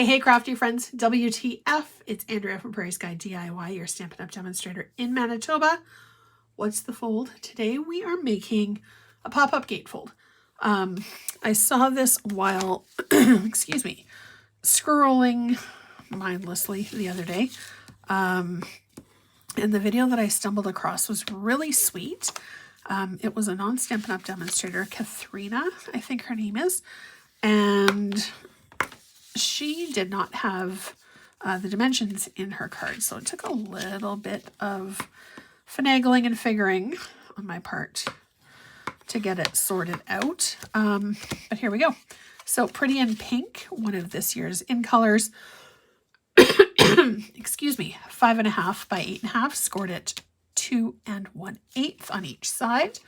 Hey, crafty friends, WTF, it's Andrea from Prairie Sky DIY, your Stampin' Up! Demonstrator in Manitoba. What's the fold? Today we are making a pop-up gatefold. I saw this while, excuse me, scrolling mindlessly the other day. And the video that I stumbled across was really sweet. It was a non-Stampin' Up! Demonstrator, Katharina, I think her name is, and she did not have the dimensions in her card, so it took a little bit of finagling and figuring on my part to get it sorted out. But here we go. So Pretty in Pink, one of this year's in colors, excuse me, 5.5 by 8.5, scored at 2 1/8 on each side.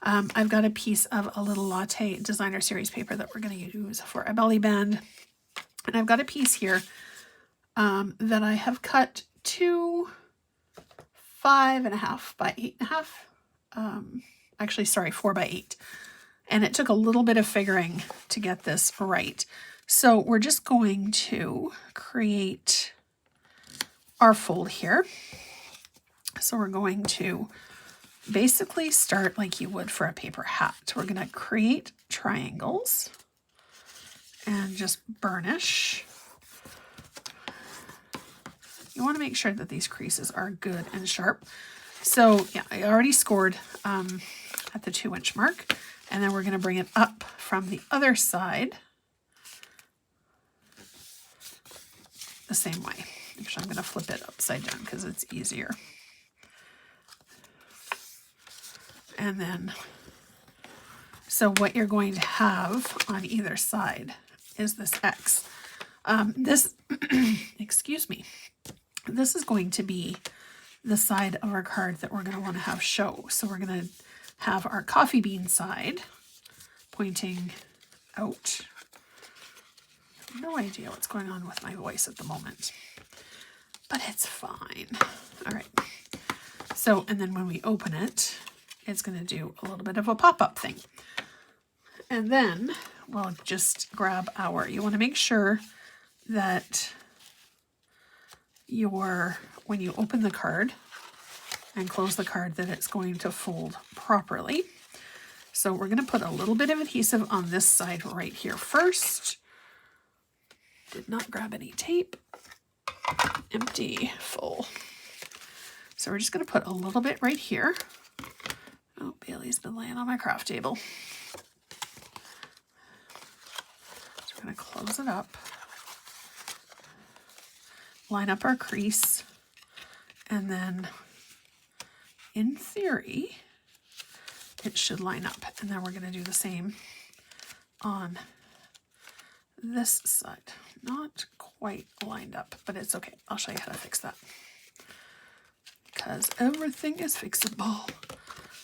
I've got a piece of A Little Latte designer series paper that we're going to use for a belly band. And I've got a piece here that I have cut to 5.5 by 8.5. Actually, sorry, 4 by 8. And it took a little bit of figuring to get this right. So we're just going to create our fold here. So we're going to basically start like you would for a paper hat. We're going to create triangles and just burnish. You want to make sure that these creases are good and sharp. So yeah, I already scored at the 2-inch mark, and then we're going to bring it up from the other side the same way. Actually, I'm going to flip it upside down because it's easier. And then, so what you're going to have on either side is this X. This, excuse me, this is going to be the side of our card that we're going to want to have show. So we're going to have our coffee bean side pointing out. No idea what's going on with my voice at the moment, but it's fine. All right. So, and then when we open it, it's going to do a little bit of a pop-up thing. And then we'll just grab you want to make sure that when you open the card and close the card, that it's going to fold properly. So we're going to put a little bit of adhesive on this side right here first. Did not grab any tape. Empty, full. So we're just going to put a little bit right here. Oh, Bailey's been laying on my craft table. So we're going to close it up. Line up our crease. And then, in theory, it should line up. And then we're going to do the same on this side. Not quite lined up, but it's okay. I'll show you how to fix that, because everything is fixable.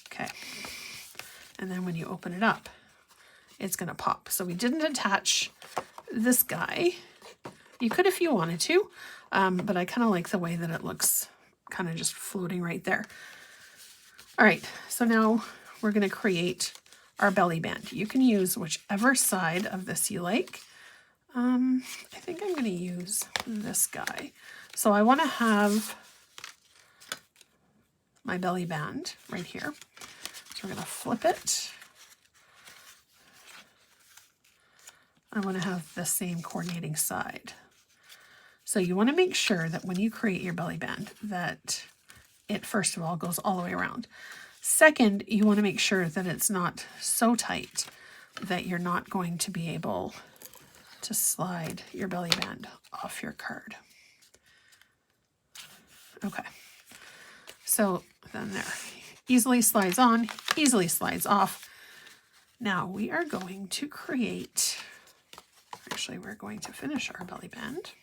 Okay. And then when you open it up, it's going to pop. So we didn't attach this guy. You could if you wanted to, but I kind of like the way that it looks, kind of just floating right there. All right, so now we're going to create our belly band. You can use whichever side of this you like. I think I'm going to use this guy. So I want to have my belly band right here. So we're going to flip it. I want to have the same coordinating side. So you want to make sure that when you create your belly band that it, first of all, goes all the way around. Second, you want to make sure that it's not so tight that you're not going to be able to slide your belly band off your card. Okay. So then there, easily slides on, easily slides off. Now we are going to create, actually we're going to finish our belly band.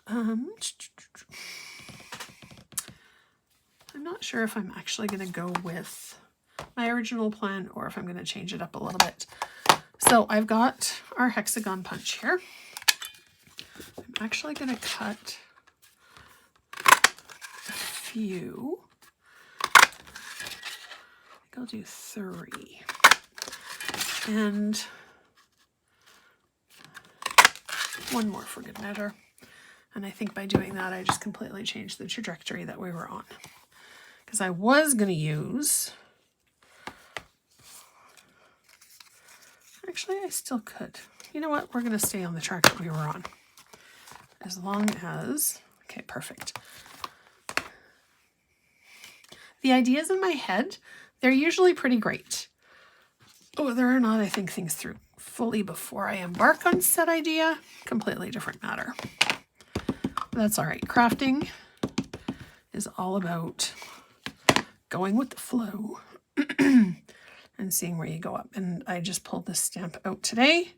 I'm not sure if I'm actually going to go with my original plan or if I'm going to change it up a little bit. So I've got our hexagon punch here. I'm actually going to cut a few. I think I'll do 3. And one more for good measure. And I think by doing that, I just completely changed the trajectory that we were on. Because I was going to use... Actually, I still could. You know what? We're going to stay on the track that we were on. As long as... Okay, perfect. The ideas in my head, they're usually pretty great. Whether or not I think things through fully before I embark on said idea, completely different matter. That's all right. Crafting is all about going with the flow and seeing where you go up. And I just pulled this stamp out today,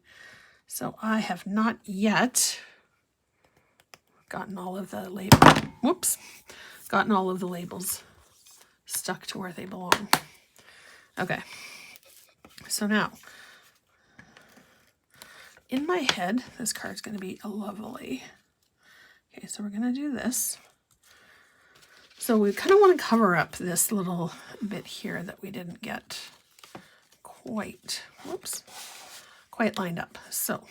so I have not yet gotten all of the gotten all of the labels stuck to where they belong. Okay, so now in my head, this card's going to be a lovely. Okay, so we're going to do this. So we kind of want to cover up this little bit here that we didn't get quite, quite lined up. So,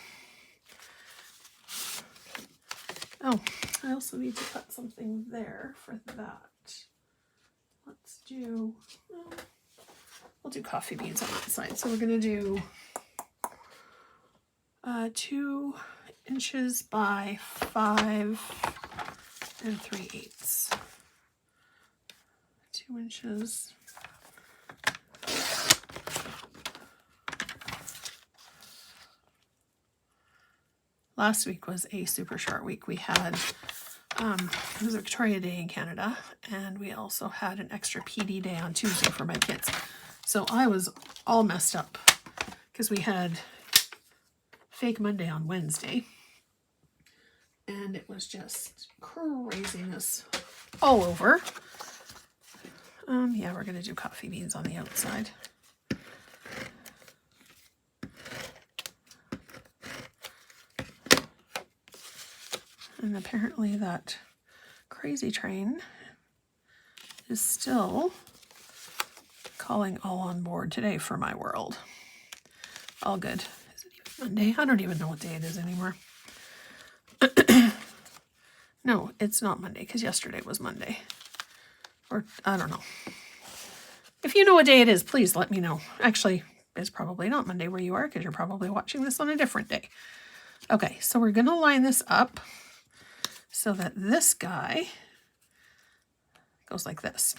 oh, I also need to cut something there for that. Let's do, we'll do coffee beans on that side. So we're going to do 2 inches by 5 3/8. 2 inches. Last week was a super short week. We had, it was Victoria Day in Canada, and we also had an extra PD day on Tuesday for my kids. So I was all messed up because we had Fake Monday on Wednesday, and it was just craziness all over. Yeah, we're going to do coffee beans on the outside. And apparently that crazy train is still calling all on board today for my world. All good. Is it even Monday? I don't even know what day it is anymore. No, it's not Monday because yesterday was Monday. Or, I don't know. If you know what day it is, please let me know. Actually, it's probably not Monday where you are because you're probably watching this on a different day. Okay, so we're going to line this up so that this guy goes like this.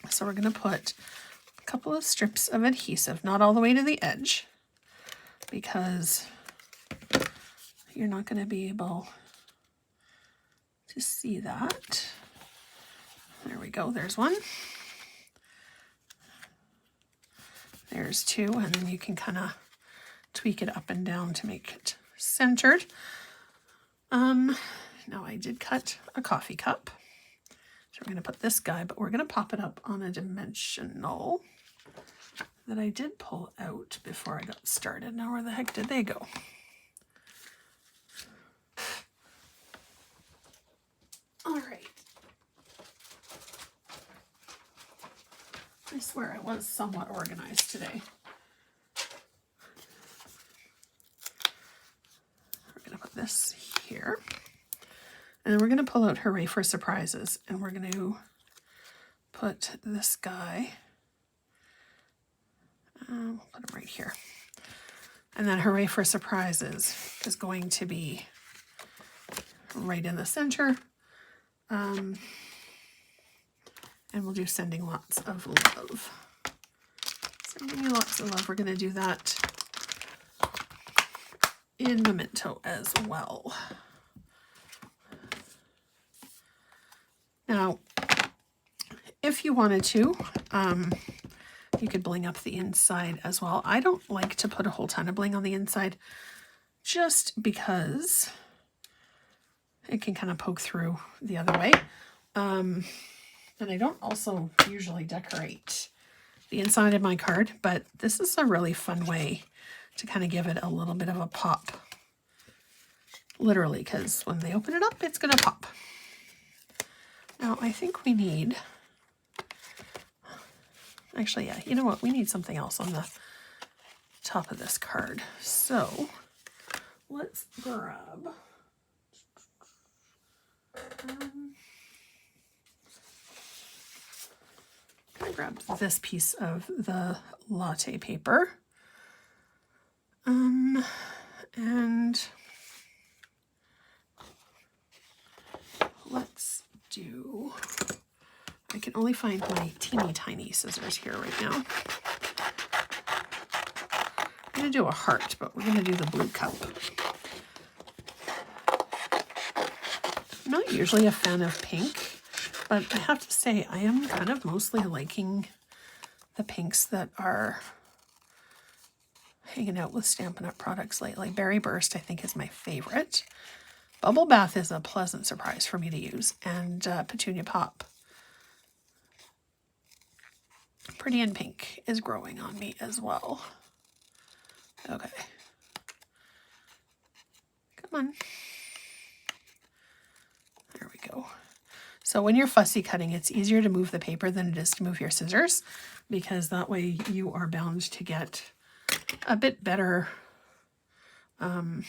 So we're going to put a couple of strips of adhesive, not all the way to the edge, because you're not going to be able to see that. There we go. There's one. There's 2, and then you can kind of tweak it up and down to make it centered. Now I did cut a coffee cup. So we're going to put this guy, but we're going to pop it up on a dimensional that I did pull out before I got started. Now where the heck did they go? All right. I swear I was somewhat organized today. We're going to put this here. And then we're going to pull out Hooray for Surprises. And we're going to put this guy, we'll put him right here. And then Hooray for Surprises is going to be right in the center. And we'll do Sending Lots of Love. Sending you lots of love. We're going to do that in Memento as well. Now, if you wanted to, you could bling up the inside as well. I don't like to put a whole ton of bling on the inside just because it can kind of poke through the other way. And I don't also usually decorate the inside of my card, but this is a really fun way to kind of give it a little bit of a pop. Literally, because when they open it up, it's going to pop. Now, I think we need... Actually, yeah, you know what? We need something else on the top of this card. So, let's grab I grabbed this piece of the latte paper. And let's do, I can only find my teeny tiny scissors here right now. I'm going to do a heart, but we're going to do the blue cup. I'm not usually a fan of pink, but I have to say I am kind of mostly liking the pinks that are hanging out with Stampin' Up! Products lately. Berry Burst, I think, is my favorite. Bubble Bath is a pleasant surprise for me to use. And Petunia Pop. Pretty in Pink is growing on me as well. Okay. Come on. There we go. So when you're fussy cutting, it's easier to move the paper than it is to move your scissors, because that way you are bound to get a bit better of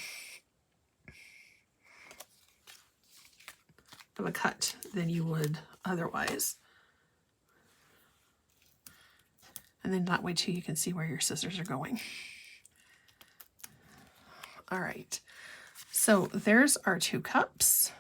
a cut than you would otherwise. And then that way too you can see where your scissors are going. All right, so there's our 2 cups.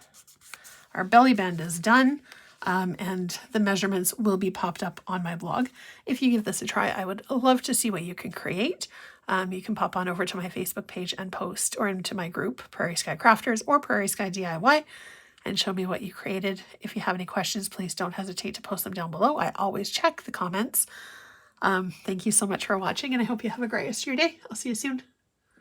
Our belly band is done, and the measurements will be popped up on my blog. If you give this a try, I would love to see what you can create. You can pop on over to my Facebook page and post, or into my group, Prairie Sky Crafters or Prairie Sky DIY, and show me what you created. If you have any questions, please don't hesitate to post them down below. I always check the comments. Thank you so much for watching, and I hope you have a great rest of your day. I'll see you soon.